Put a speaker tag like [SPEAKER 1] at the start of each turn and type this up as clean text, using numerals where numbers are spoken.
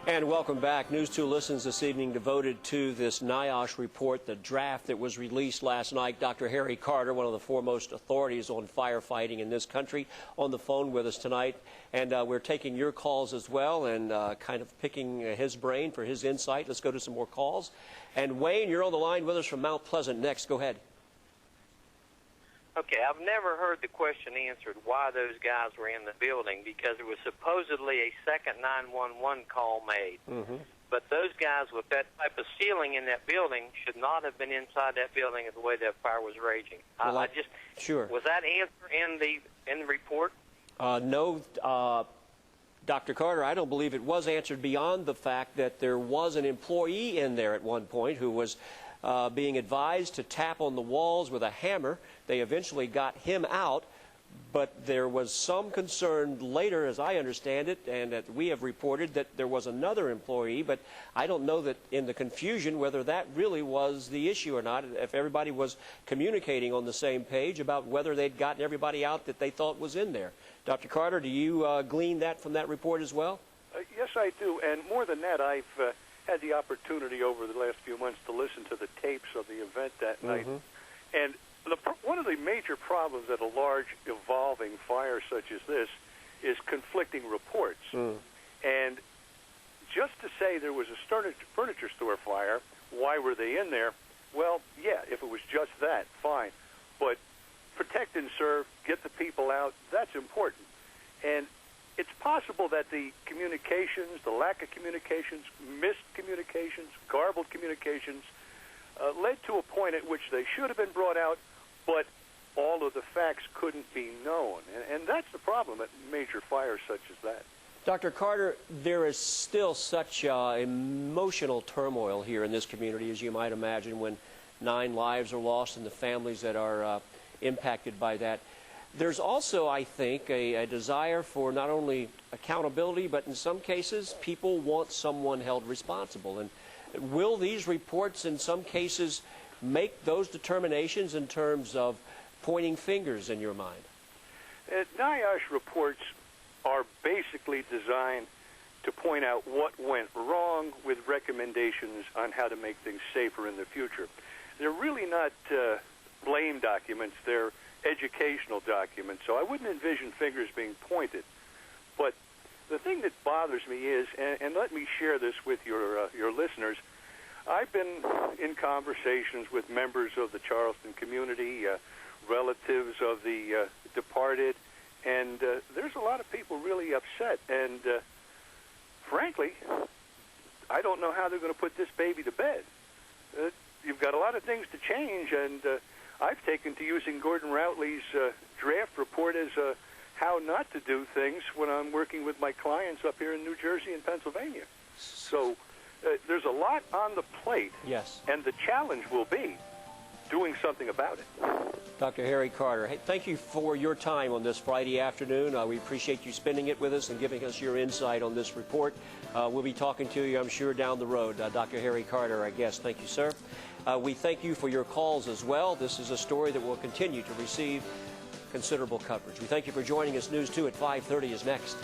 [SPEAKER 1] And welcome back. News 2 listens this evening devoted to this NIOSH report, the draft that was released last night. Dr. Harry Carter, one of the foremost authorities on firefighting in this country, on the phone with us tonight. And we're taking your calls as well and kind of picking his brain for his insight. Let's go to some more calls. And Wayne, you're on the line with us from Mount Pleasant next. Go ahead.
[SPEAKER 2] Okay, I've never heard the question answered why those guys were in the building, because it was supposedly a second 911 call made. But those guys with that type of ceiling in that building should not have been inside that building the way that fire was raging.
[SPEAKER 1] Well,
[SPEAKER 2] Sure. Was that answer in the report?
[SPEAKER 1] No, Dr. Carter, I don't believe it was answered beyond the fact that there was an employee in there at one point who was being advised to tap on the walls with a hammer. They eventually got him out, but there was some concern later, as I understand it, and that we have reported that there was another employee, but I don't know that in the confusion whether that really was the issue or not, if everybody was communicating on the same page about whether they'd gotten everybody out that they thought was in there. Dr. Carter, do you glean that from that report as well?
[SPEAKER 3] Yes, I do, and more than that, I've had the opportunity over the last few months to listen to the tapes of the event that night. And one of the major problems at a large evolving fire such as this is conflicting reports. And just to say there was a furniture store fire, why were they in there? Well, yeah, if it was just that, fine. But protect and serve, get the people out, that's important. And it's possible that the communications, the lack of communications, missed communications, garbled communications, led to a point at which they should have been brought out, but all of the facts couldn't be known. And that's the problem at major fires such as that.
[SPEAKER 1] Dr. Carter, there is still such emotional turmoil here in this community, as you might imagine, when 9 lives are lost and the families that are impacted by that. There's also, I think, a desire for not only accountability, but in some cases, people want someone held responsible. And will these reports, in some cases, make those determinations in terms of pointing fingers in your mind?
[SPEAKER 3] NIOSH reports are basically designed to point out what went wrong with recommendations on how to make things safer in the future. They're really not blame documents. They're educational documents, so I wouldn't envision fingers being pointed. But the thing that bothers me is, and let me share this with your listeners, I've been in conversations with members of the Charleston community, relatives of the departed, and there's a lot of people really upset. And frankly, I don't know how they're going to put this baby to bed. You've got a lot of things to change, and I've taken to using Gordon Routley's draft report as how not to do things when I'm working with my clients up here in New Jersey and Pennsylvania. So there's a lot on the plate,
[SPEAKER 1] yes,
[SPEAKER 3] and the challenge will be doing something about it.
[SPEAKER 1] Dr. Harry Carter, hey, thank you for your time on this Friday afternoon. We appreciate you spending it with us and giving us your insight on this report. We'll be talking to you, I'm sure, down the road. Dr. Harry Carter, our guest. Thank you, sir. We thank you for your calls as well. This is a story that will continue to receive considerable coverage. We thank you for joining us. News 2 at 5:30 is next.